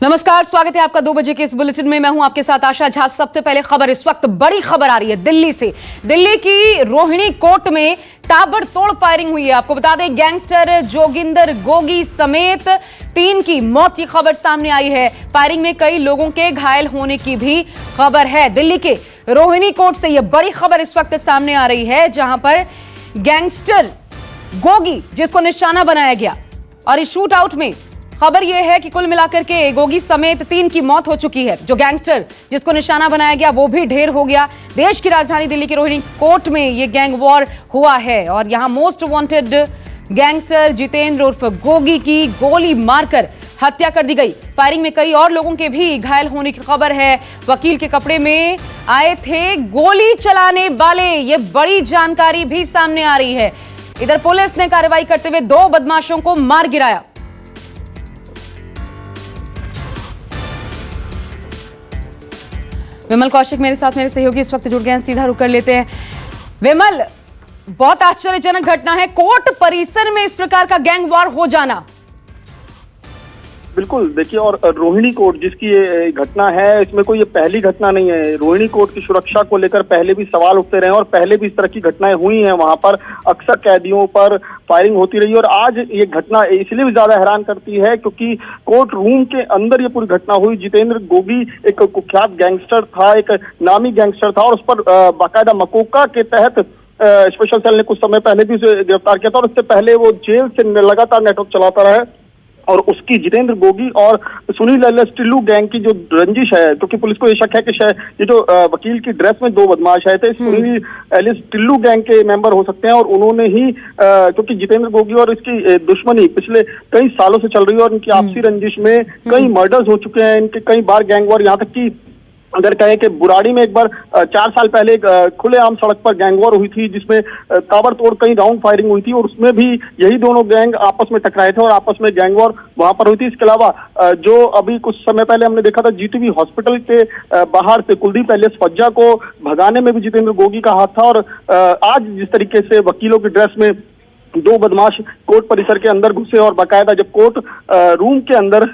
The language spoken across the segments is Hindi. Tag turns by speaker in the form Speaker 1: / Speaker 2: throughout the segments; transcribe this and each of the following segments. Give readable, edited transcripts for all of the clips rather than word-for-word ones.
Speaker 1: नमस्कार, स्वागत है आपका 2 बजे के इस बुलेटिन में। मैं हूं आपके साथ आशा झा। सबसे पहले खबर, इस वक्त बड़ी खबर आ रही है दिल्ली से। दिल्ली की रोहिणी कोर्ट में ताबड़तोड़ फायरिंग हुई है। आपको बता दें, गैंगस्टर जोगिंदर गोगी समेत 3 की मौत की खबर सामने आई है। फायरिंग में कई लोगों के घायल होने की भी खबर है। दिल्ली के रोहिणी कोर्ट से यह बड़ी खबर इस वक्त सामने आ रही है, जहां पर गैंगस्टर गोगी जिसको निशाना बनाया गया, और इस शूट आउट में खबर यह है कि कुल मिलाकर के गोगी समेत 3 की मौत हो चुकी है। जो गैंगस्टर जिसको निशाना बनाया गया वो भी ढेर हो गया। देश की राजधानी दिल्ली के रोहिणी कोर्ट में यह गैंग वॉर हुआ है और यहां मोस्ट वांटेड गैंगस्टर जितेंद्र उर्फ गोगी की गोली मारकर हत्या कर दी गई। फायरिंग में कई और लोगों के भी घायल होने की खबर है। वकील के कपड़े में आए थे गोली चलाने वाले, ये बड़ी जानकारी भी सामने आ रही है। इधर पुलिस ने कार्रवाई करते हुए 2 बदमाशों को मार गिराया। विमल कौशिक मेरे साथ, मेरे सहयोगी इस वक्त जुड़ गए हैं। सीधा रुक कर लेते हैं। विमल, बहुत आश्चर्यजनक घटना है, कोर्ट परिसर में इस प्रकार का गैंग वॉर हो जाना।
Speaker 2: बिल्कुल, देखिए, और रोहिणी कोर्ट जिसकी ये घटना है, इसमें कोई ये पहली घटना नहीं है। रोहिणी कोर्ट की सुरक्षा को लेकर पहले भी सवाल उठते रहे और पहले भी इस तरह की घटनाएं हुई हैं। वहां पर अक्सर कैदियों पर फायरिंग होती रही और आज ये घटना इसलिए भी ज्यादा हैरान करती है क्योंकि कोर्ट रूम के अंदर ये पूरी घटना हुई। जितेंद्र गोगी एक कुख्यात गैंगस्टर था, एक नामी गैंगस्टर था और उस पर बाकायदा मकोका के तहत स्पेशल सेल ने कुछ समय पहले भी उसे गिरफ्तार किया था और इससे पहले वो जेल से लगातार नेटवर्क चलाता रहा है। और उसकी जितेंद्र गोगी और सुनील एलिस टिल्लू गैंग की जो रंजिश है, क्योंकि पुलिस को ये शक है कि शायद ये जो वकील की ड्रेस में 2 बदमाश आए थे, सुनील एलिस टिल्लू गैंग के मेंबर हो सकते हैं और उन्होंने ही क्योंकि जितेंद्र गोगी और इसकी दुश्मनी पिछले कई सालों से चल रही है और इनकी आपसी रंजिश में कई मर्डर्स हो चुके हैं, इनके कई बार गैंग वॉर, यहाँ तक कि अगर कहें कि बुराड़ी में एक बार 4 साल पहले खुलेआम सड़क पर गैंग वॉर हुई थी जिसमें ताबड़तोड़ कई राउंड फायरिंग हुई थी और उसमें भी यही दोनों गैंग आपस में टकराए थे और आपस में गैंग वॉर वहां पर हुई थी। इसके अलावा जो अभी कुछ समय पहले हमने देखा था, जीटीबी हॉस्पिटल के बाहर से कुलदीप एलियस फज्जा को भगाने में भी जितेंद्र गोगी का हाथ था। और आज जिस तरीके से वकीलों की ड्रेस में 2 बदमाश कोर्ट परिसर के अंदर घुसे और बाकायदा जब कोर्ट रूम के अंदर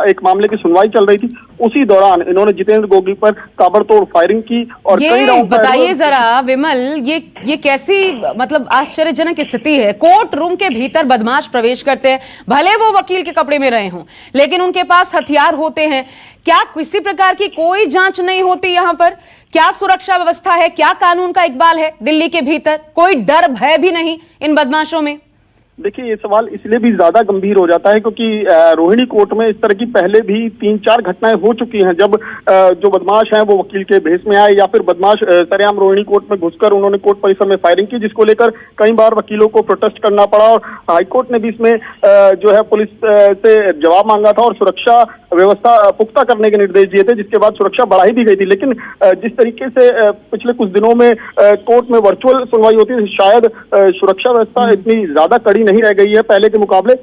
Speaker 2: एक मामले की सुनवाई चल रही थी, उसी दौरान इन्होंने जितेंद्र गोगी पर ताबड़तोड़ फायरिंग की और कई राउंड।
Speaker 1: बताइए जरा विमल, ये कैसी मतलब आश्चर्यजनक स्थिति है। कोर्ट रूम के भीतर बदमाश प्रवेश करते हैं, भले वो वकील के कपड़े में रहे हों, लेकिन उनके पास हथियार होते हैं। क्या किसी प्रकार की कोई जांच नहीं होती यहाँ पर? क्या सुरक्षा व्यवस्था है? क्या कानून का इकबाल है दिल्ली के भीतर? कोई डर भय भी नहीं इन बदमाशों में?
Speaker 2: देखिए, ये सवाल इसलिए भी ज्यादा गंभीर हो जाता है क्योंकि रोहिणी कोर्ट में इस तरह की पहले भी 3-4 घटनाएं हो चुकी हैं जब जो बदमाश हैं वो वकील के भेष में आए या फिर बदमाश सरेआम रोहिणी कोर्ट में घुसकर उन्होंने कोर्ट परिसर में फायरिंग की, जिसको लेकर कई बार वकीलों को प्रोटेस्ट करना पड़ा और हाईकोर्ट ने भी इसमें जो है पुलिस से जवाब मांगा था और सुरक्षा व्यवस्था पुख्ता करने के निर्देश दिए थे, जिसके बाद सुरक्षा बढ़ाई भी गई थी। लेकिन जिस तरीके से पिछले कुछ दिनों में कोर्ट में वर्चुअल सुनवाई होती है, शायद सुरक्षा व्यवस्था इतनी ज्यादा कड़ी नहीं रह गई है पहले के मुकाबले,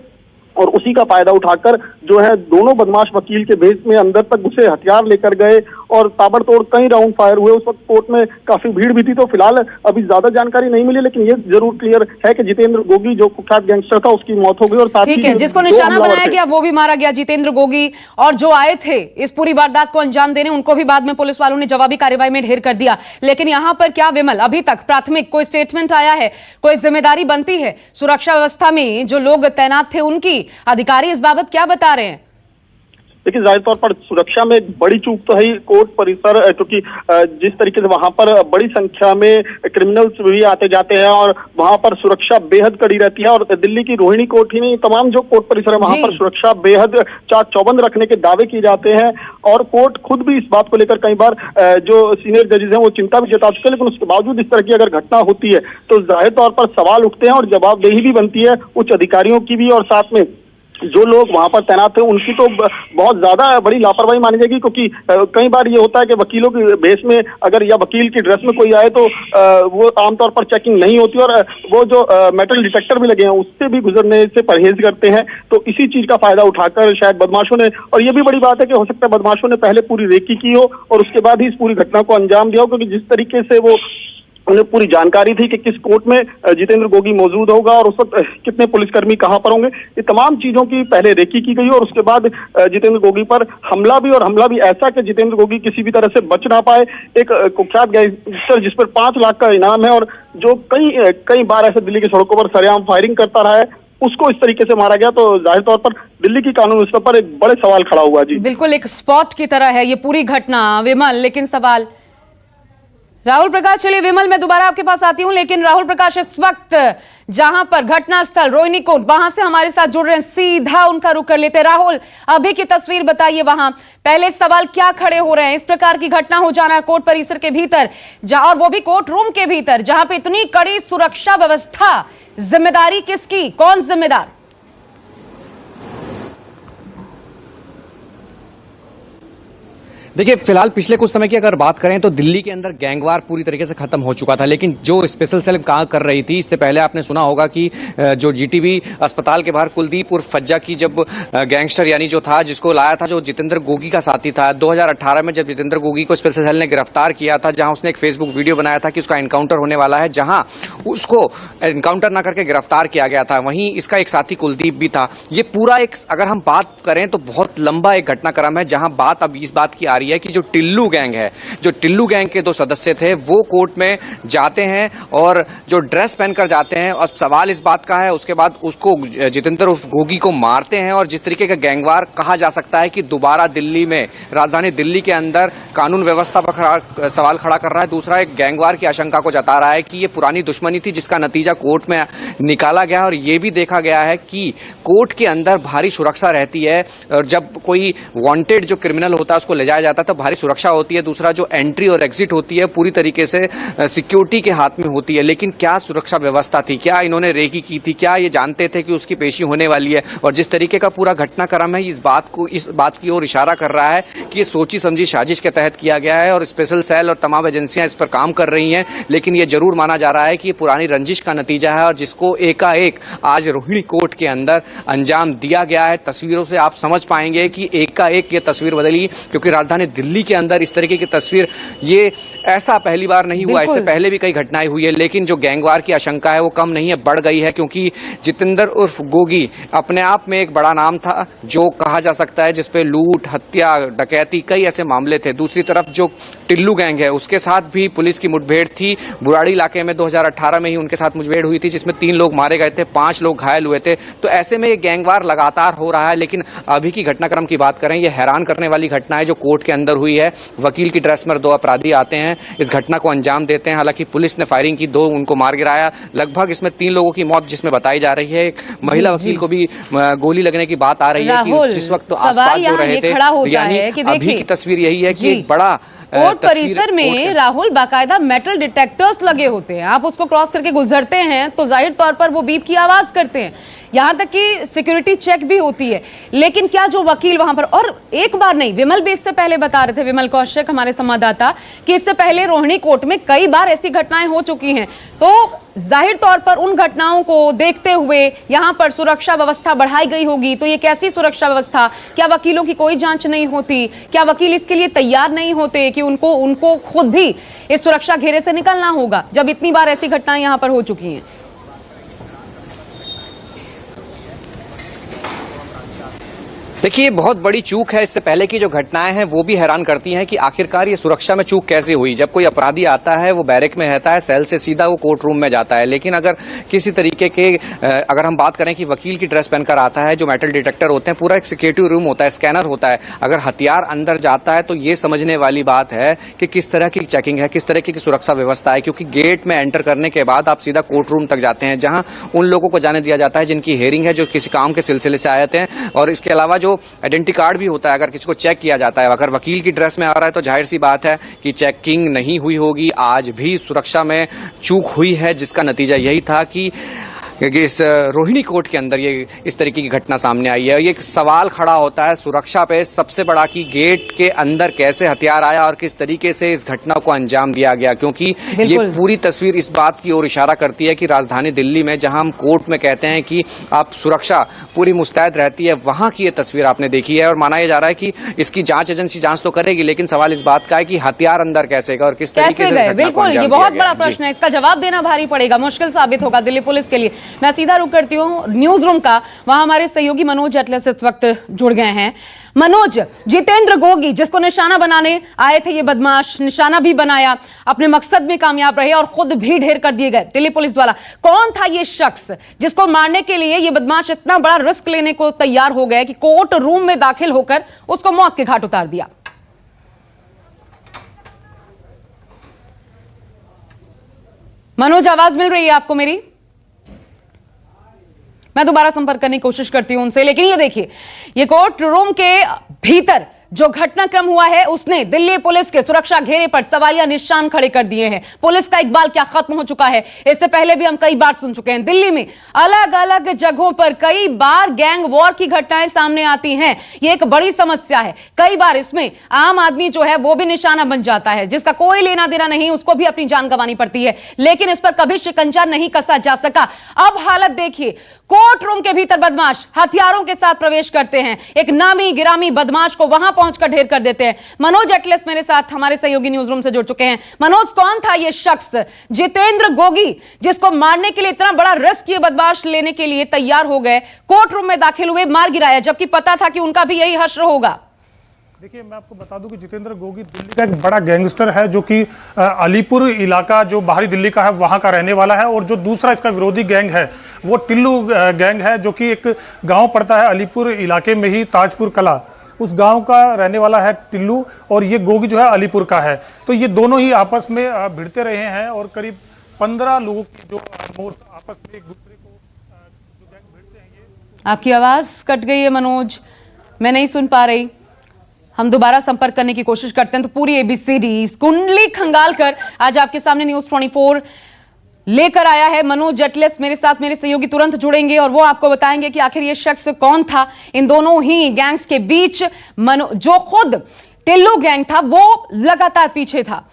Speaker 2: और उसी का फायदा उठाकर जो है दोनों बदमाश वकील के भेष में अंदर तक घुसे, हथियार लेकर गए और ताबड़तोड़ कई राउंड फायर हुए। उस वक्त कोर्ट में काफी भीड़ भी थी, तो फिलहाल अभी ज्यादा जानकारी नहीं मिली, लेकिन ये जरूर क्लियर है कि जितेंद्र गोगी जो कुख्यात गैंगस्टर था उसकी मौत हो गई और साथ ही
Speaker 1: जिसको निशाना बनाया गया वो भी मारा गया, जितेंद्र गोगी, और जो आए थे इस पूरी वारदात को अंजाम देने उनको भी बाद में पुलिस वालों ने जवाबी कार्रवाई में ढेर कर दिया। लेकिन यहाँ पर क्या विमल, अभी तक प्राथमिक कोई स्टेटमेंट आया है? कोई जिम्मेदारी बनती है सुरक्षा व्यवस्था में जो लोग तैनात थे उनकी? अधिकारी इस बाबत क्या बता रहे हैं?
Speaker 2: देखिए, जाहिर तौर पर सुरक्षा में बड़ी चूक तो है कोर्ट परिसर, क्योंकि जिस तरीके से वहां पर बड़ी संख्या में क्रिमिनल्स भी आते जाते हैं और वहां पर सुरक्षा बेहद कड़ी रहती है। और दिल्ली की रोहिणी कोर्ट ही नहीं, तमाम जो कोर्ट परिसर है वहां पर सुरक्षा बेहद चाक चौबंद रखने के दावे किए जाते हैं और कोर्ट खुद भी इस बात को लेकर कई बार जो सीनियर जजेस हैं वो चिंता भी जता चुके हैं। लेकिन उसके बावजूद इस तरह की अगर घटना होती है तो जाहिर तौर पर सवाल उठते हैं और जवाबदेही भी बनती है उच्च अधिकारियों की भी, और साथ में जो लोग वहां पर तैनात थे उनकी तो बहुत ज्यादा बड़ी लापरवाही मानी जाएगी। क्योंकि कई बार ये होता है कि वकीलों के भेष में अगर या वकील की ड्रेस में कोई आए तो वो आमतौर पर चेकिंग नहीं होती और वो जो मेटल डिटेक्टर भी लगे हैं उससे भी गुजरने से परहेज करते हैं। तो इसी चीज का फायदा उठाकर शायद बदमाशों ने, और ये भी बड़ी बात है कि हो सकता है बदमाशों ने पहले पूरी रेकी की हो और उसके बाद ही इस पूरी घटना को अंजाम दिया हो, क्योंकि जिस तरीके से वो उन्हें पूरी जानकारी थी कि किस कोर्ट में जितेंद्र गोगी मौजूद होगा और उस वक्त कितने पुलिसकर्मी कहां पर होंगे। ये तमाम चीजों की पहले रेकी की गई और उसके बाद जितेंद्र गोगी पर हमला भी ऐसा कि जितेंद्र गोगी किसी भी तरह से बच ना पाए। एक कुख्यात गैंगस्टर जिस पर 5 लाख का इनाम है और जो कई बार ऐसे दिल्ली की सड़कों पर सरेआम फायरिंग करता रहा है, उसको इस तरीके से मारा गया, तो जाहिर तौर पर दिल्ली की कानून व्यवस्था पर एक बड़े सवाल खड़ा हुआ। जी
Speaker 1: बिल्कुल, एक स्पॉट की तरह है ये पूरी घटना विमल। लेकिन सवाल राहुल प्रकाश, चलिए विमल मैं दोबारा आपके पास आती हूं, लेकिन राहुल प्रकाश इस वक्त जहां पर घटना स्थल रोहिणी कोर्ट, वहां से हमारे साथ जुड़ रहे हैं, सीधा उनका रुख कर लेते हैं। राहुल, अभी की तस्वीर बताइए, वहां पहले सवाल क्या खड़े हो रहे हैं? इस प्रकार की घटना हो जाना है कोर्ट परिसर के भीतर, और वो भी कोर्ट रूम के भीतर, जहां पे इतनी कड़ी सुरक्षा व्यवस्था, जिम्मेदारी किसकी, कौन जिम्मेदार?
Speaker 3: देखिए, फिलहाल पिछले कुछ समय की अगर बात करें तो दिल्ली के अंदर गैंगवार पूरी तरीके से खत्म हो चुका था, लेकिन जो स्पेशल सेल काम कर रही थी, इससे पहले आपने सुना होगा कि जो जीटीबी अस्पताल के बाहर कुलदीप उर्फ फज्जा की जब गैंगस्टर यानी जो था, जिसको लाया था, जो जितेंद्र गोगी का साथी था, 2018 में जब जितेंद्र गोगी को स्पेशल सेल ने गिरफ्तार किया था, जहां उसने एक फेसबुक वीडियो बनाया था कि उसका एनकाउंटर होने वाला है, जहां उसको एनकाउंटर ना करके गिरफ्तार किया गया था। वहीं इसका एक साथी कुलदीप भी था। ये पूरा एक, अगर हम बात करें तो बहुत लंबा एक घटनाक्रम है, जहां बात अब इस बात की आ रही है कि जो टिल्लू गैंग है, जो टिल्लू गैंग के 2 सदस्य थे, वो कोर्ट में जाते हैं और जो ड्रेस पहनकर जाते हैं, और सवाल इस बात का है, उसके बाद उसको जितेंद्र उर्फ गोगी को मारते हैं। और जिस तरीके का गैंगवार कहा जा सकता है कि दोबारा दिल्ली में, राजधानी दिल्ली के अंदर कानून व्यवस्था पर सवाल खड़ा कर रहा है। दूसरा, एक गैंगवार की आशंका को जता रहा है कि ये पुरानी दुश्मनी थी जिसका नतीजा कोर्ट में निकाला गया, और ये भी देखा गया है कि कोर्ट के अंदर भारी सुरक्षा रहती है, और जब कोई वांटेड जो क्रिमिनल होता है उसको ले जाया जाता है तो भारी सुरक्षा होती है। दूसरा, जो एंट्री और एग्जिट होती है पूरी तरीके से सिक्योरिटी के हाथ में होती है। लेकिन क्या सुरक्षा व्यवस्था थी, क्या इन्होंने रेकी की थी, क्या ये जानते थे कि उसकी पेशी होने वाली है? और जिस तरीके का पूरा घटनाक्रम है, इस बात की ओर इशारा कर रहा है कि ये सोची समझी साजिश के तहत किया गया है, और स्पेशल सेल और तमाम एजेंसियां इस पर काम कर रही हैं। लेकिन ये जरूर माना जा रहा है कि ये पुरानी रंजिश का नतीजा है, और जिसको एकाएक आज रोहिणी कोर्ट के अंदर अंजाम दिया गया है। तस्वीरों से आप समझ पाएंगे कि एकाएक ये तस्वीर बदली, क्योंकि राजधानी दिल्ली के अंदर इस तरीके की तस्वीर, ये ऐसा पहली बार नहीं हुआ, इससे पहले भी कई घटनाएं हुई है। लेकिन जो गैंगवार की आशंका है वो कम नहीं है, बढ़ गई है, क्योंकि जितेंद्र उर्फ गोगी अपने आप में एक बड़ा नाम था, जो कहा जा सकता है जिसपे लूट, हत्या, डकैती, कई ऐसे मामले थे। दूसरी तरफ जो टिल्लू गैंग है, उसके साथ भी पुलिस की मुठभेड़ थी। बुराड़ी इलाके में 2018 में ही उनके साथ मुठभेड़ हुई थी, जिसमें 3 लोग मारे गए थे, 5 लोग घायल हुए थे। तो ऐसे में ये गैंगवार लगातार हो रहा है। लेकिन अभी की घटनाक्रम की बात करें, ये हैरान करने वाली घटना है जो कोर्ट के अंदर हुई है। वकील की ड्रेस में 2 अपराधी आते हैं, इस घटना को अंजाम देते हैं। हालांकि पुलिस ने फायरिंग की, 2 उनको मार गिराया। लगभग इसमें 3 लोगों की मौत जिसमें बताई जा रही है। एक महिला वकील को भी गोली लगने की बात आ रही है कि जिस वक्त आसपास जो रहे थे, यानी अभी की तस्वीर यही है कि बड़ा
Speaker 1: कोर्ट परिसर में राहुल बाकायदा मेटल डिटेक्टर्स लगे होते हैं। आप उसको क्रॉस करके गुजरते हैं तो जाहिर तौर पर वो बीप की आवाज करते हैं, यहां तक कि सिक्योरिटी चेक भी होती है। लेकिन क्या जो वकील वहां पर, और एक बार नहीं, विमल भी इससे पहले बता रहे थे, विमल कौशिक हमारे संवाददाता, कि इससे पहले रोहिणी कोर्ट में कई बार ऐसी घटनाएं हो चुकी हैं। तो जाहिर तौर पर उन घटनाओं को देखते हुए यहां पर सुरक्षा व्यवस्था बढ़ाई गई होगी। तो ये कैसी सुरक्षा व्यवस्था? क्या वकीलों की कोई जांच नहीं होती? क्या वकील इसके लिए तैयार नहीं होते कि उनको खुद भी इस सुरक्षा घेरे से निकलना होगा, जब इतनी बार ऐसी घटनाएं यहां पर हो चुकी हैं?
Speaker 3: देखिए, बहुत बड़ी चूक है। इससे पहले की जो घटनाएं हैं वो भी हैरान करती हैं कि आखिरकार ये सुरक्षा में चूक कैसे हुई। जब कोई अपराधी आता है, वो बैरक में रहता है, सेल से सीधा वो कोर्ट रूम में जाता है। लेकिन अगर किसी तरीके के, अगर हम बात करें कि वकील की ड्रेस पहनकर आता है, जो मेटल डिटेक्टर होते हैं, पूरा एक सिक्योरिटी रूम होता है, स्कैनर होता है, अगर हथियार अंदर जाता है तो ये समझने वाली बात है कि किस तरह की चेकिंग है, किस तरह की सुरक्षा व्यवस्था है। क्योंकि गेट में एंटर करने के बाद आप सीधा कोर्ट रूम तक जाते हैं, जहां उन लोगों को जाने दिया जाता है जिनकी हेयरिंग है, जो किसी काम के सिलसिले से आए थे। और इसके अलावा जो आइडेंटिटी कार्ड भी होता है, अगर किसी को चेक किया जाता है, अगर वकील की ड्रेस में आ रहा है तो जाहिर सी बात है कि चेकिंग नहीं हुई होगी। आज भी सुरक्षा में चूक हुई है, जिसका नतीजा यही था कि क्योंकि इस रोहिणी कोर्ट के अंदर ये इस तरीके की घटना सामने आई है। ये एक सवाल खड़ा होता है सुरक्षा पे सबसे बड़ा कि गेट के अंदर कैसे हथियार आया और किस तरीके से इस घटना को अंजाम दिया गया, क्योंकि ये पूरी तस्वीर इस बात की ओर इशारा करती है कि राजधानी दिल्ली में जहां हम कोर्ट में कहते हैं कि आप सुरक्षा पूरी मुस्तैद रहती है, वहां की ये तस्वीर आपने देखी है। और माना यह जा रहा है कि इसकी जांच एजेंसी जांच तो करेगी, लेकिन सवाल इस बात का है कि हथियार अंदर कैसे गए और किस तरीके से
Speaker 1: गए। बिल्कुल, ये बहुत बड़ा प्रश्न है, इसका जवाब देना भारी पड़ेगा, मुश्किल साबित होगा दिल्ली पुलिस के लिए। मैं सीधा रुक करती हूँ न्यूज रूम का, वहां हमारे सहयोगी मनोज एटलस इस वक्त जुड़ गए हैं। मनोज, जितेंद्र गोगी जिसको निशाना बनाने आए थे ये बदमाश, निशाना भी बनाया, अपने मकसद में कामयाब रहे और खुद भी ढेर कर दिए गए दिल्ली पुलिस द्वारा। कौन था ये शख्स जिसको मारने के लिए ये बदमाश इतना बड़ा रिस्क लेने को तैयार हो गया कि कोर्ट रूम में दाखिल होकर उसको मौत के घाट उतार दिया? मनोज, आवाज मिल रही है आपको मेरी? मैं दोबारा संपर्क करने की कोशिश करती हूं उनसे, लेकिन ये देखिए, ये कोर्ट रूम के भीतर जो घटनाक्रम हुआ है उसने दिल्ली पुलिस के सुरक्षा घेरे पर सवालिया निशान खड़े कर दिए हैं। पुलिस का इकबाल क्या खत्म हो चुका है? इससे पहले भी हम कई बार सुन चुके हैं, दिल्ली में अलग अलग जगहों पर कई बार गैंग वॉर की घटनाएं सामने आती हैं। ये एक बड़ी समस्या है। कई बार इसमें आम आदमी जो है वो भी निशाना बन जाता है, जिसका कोई लेना देना नहीं, उसको भी अपनी जान गंवानी पड़ती है, लेकिन इस पर कभी शिकंजा नहीं कसा जा सका। अब हालत देखिए, कोर्ट रूम के भीतर बदमाश हथियारों के साथ प्रवेश करते हैं, एक नामी गिरामी बदमाश को वहां पहुंचकर ढेर कर देते हैं। मनोज एटलस मेरे साथ हमारे सहयोगी न्यूज रूम से जुड़ चुके हैं। मनोज, कौन था ये शख्स जितेंद्र गोगी जिसको मारने के लिए इतना बड़ा रिस्क ये बदमाश लेने के लिए तैयार हो गए, कोर्ट रूम में दाखिल हुए, मार गिराया, जबकि पता था कि उनका भी यही हश्र होगा?
Speaker 4: देखिए, मैं आपको बता दूं कि जितेंद्र गोगी दिल्ली का एक बड़ा गैंगस्टर है, जो कि अलीपुर इलाका जो बाहरी दिल्ली का है वहां का रहने वाला है। और जो दूसरा इसका विरोधी गैंग है वो टिल्लू गैंग है, जो कि एक गांव पड़ता है अलीपुर इलाके में ही, ताजपुर कला, उस गांव का रहने वाला है टिल्लू, और ये गोगी जो है अलीपुर का है। तो ये दोनों ही आपस में भिड़ते रहे हैं और करीब 15 लोगों की जो आपस में एक दूसरे को जो गैंग भिड़ते हैं। ये
Speaker 1: आपकी आवाज कट गई है मनोज, मैं नहीं सुन पा रही। हम दोबारा संपर्क करने की कोशिश करते हैं तो पूरी एबीसीडी कुंडली खंगाल कर आज आपके सामने न्यूज 24 लेकर आया है। मनोज एटलस मेरे साथ, मेरे सहयोगी तुरंत जुड़ेंगे और वो आपको बताएंगे कि आखिर ये शख्स कौन था इन दोनों ही गैंग्स के बीच। जो खुद टिल्लू गैंग था वो लगातार पीछे था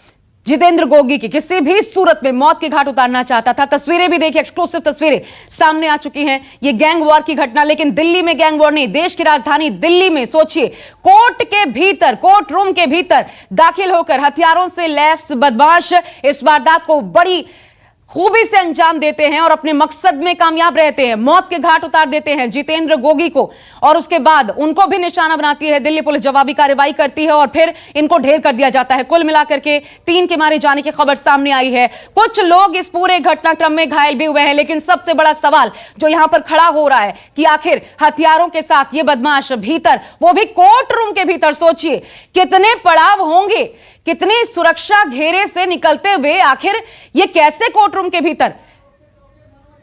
Speaker 1: जितेंद्र गोगी की, किसी भी सूरत में मौत के घाट उतारना चाहता था। तस्वीरें भी देखिए, एक्सक्लूसिव तस्वीरें सामने आ चुकी हैं। ये गैंग वॉर की घटना, लेकिन दिल्ली में गैंग वॉर नहीं, देश की राजधानी दिल्ली में सोचिए, कोर्ट के भीतर, कोर्ट रूम के भीतर दाखिल होकर हथियारों से लैस बदमाश इस वारदात को बड़ी खूबी से अंजाम देते हैं और अपने मकसद में कामयाब रहते हैं, मौत के घाट उतार देते हैं जितेंद्र गोगी को। और उसके बाद उनको भी निशाना बनाती है दिल्ली पुलिस, जवाबी कार्रवाई करती है और फिर इनको ढेर कर दिया जाता है। कुल मिलाकर के 3 के मारे जाने की खबर सामने आई है। कुछ लोग इस पूरे घटनाक्रम में घायल भी हुए हैं, लेकिन सबसे बड़ा सवाल जो यहां पर खड़ा हो रहा है कि आखिर हथियारों के साथ ये बदमाश भीतर, वो भी कोर्ट रूम के भीतर, सोचिए कितने पड़ाव होंगे, कितनी सुरक्षा घेरे से निकलते हुए आखिर ये कैसे कोर्ट रूम के भीतर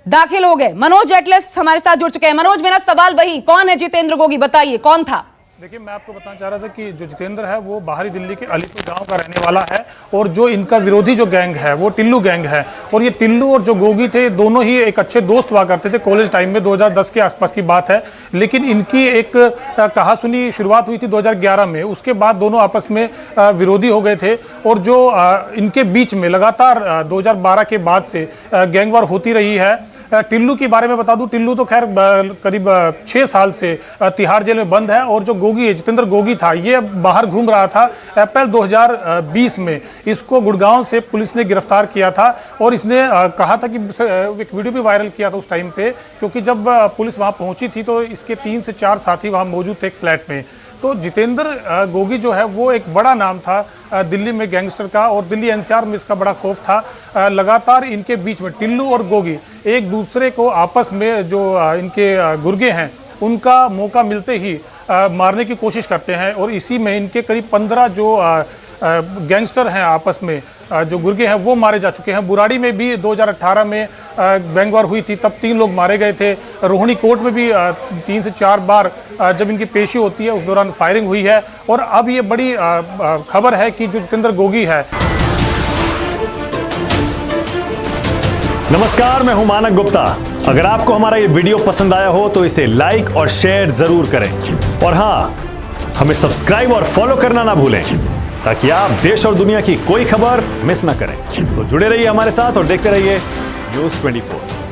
Speaker 1: दाखिल हो गए। मनोज एटलस हमारे साथ जुड़ चुके हैं। मनोज, मेरा सवाल वही, कौन है जितेंद्र गोगी, बताइए कौन था?
Speaker 4: देखिए, मैं आपको बताना चाह रहा था कि जो जितेंद्र है वो बाहरी दिल्ली के अलीपुर गांव का रहने वाला है, और जो इनका विरोधी जो गैंग है वो टिल्लू गैंग है। और ये टिल्लू और जो गोगी थे दोनों ही एक अच्छे दोस्त हुआ करते थे कॉलेज टाइम में, 2010 के आसपास की बात है। लेकिन इनकी एक कहासुनी शुरुआत हुई थी 2011 में, उसके बाद दोनों आपस में विरोधी हो गए थे। और जो इनके बीच में लगातार 2012 के बाद से गैंग वॉर होती रही है। टिल्लू के बारे में बता दूं, टिल्लू तो खैर करीब 6 साल से तिहाड़ जेल में बंद है, और जो गोगी जितेंद्र गोगी था ये बाहर घूम रहा था। अप्रैल 2020 में इसको गुड़गांव से पुलिस ने गिरफ्तार किया था, और इसने कहा था कि एक वीडियो भी वायरल किया था उस टाइम पे, क्योंकि जब पुलिस वहां पहुंची थी तो इसके 3 से 4 साथी वहां मौजूद थे एक फ्लैट में। तो जितेंद्र गोगी जो है वो एक बड़ा नाम था दिल्ली में गैंगस्टर का, और दिल्ली एनसीआर में इसका बड़ा खौफ था। लगातार इनके बीच में टिल्लू और गोगी एक दूसरे को आपस में जो इनके गुर्गे हैं उनका मौका मिलते ही मारने की कोशिश करते हैं। और इसी में इनके करीब 15 जो गैंगस्टर हैं आपस में जो गुर्गे हैं वो मारे जा चुके हैं। बुराड़ी में भी 2018 में गैंग वॉर हुई थी, तब 3 लोग मारे गए थे। रोहिणी कोर्ट में भी 3 से 4 बार जब इनकी पेशी होती है उस दौरान फायरिंग हुई है। और अब ये बड़ी खबर है कि जो जितेंद्र गोगी है
Speaker 5: नमस्कार, मैं हूं मानक गुप्ता। अगर आपको हमारा ये वीडियो पसंद आया हो तो इसे लाइक और शेयर जरूर करें, और हां, हमें सब्सक्राइब और फॉलो करना ना भूलें ताकि आप देश और दुनिया की कोई खबर मिस ना करें। तो जुड़े रहिए हमारे साथ और देखते रहिए न्यूज़ 24।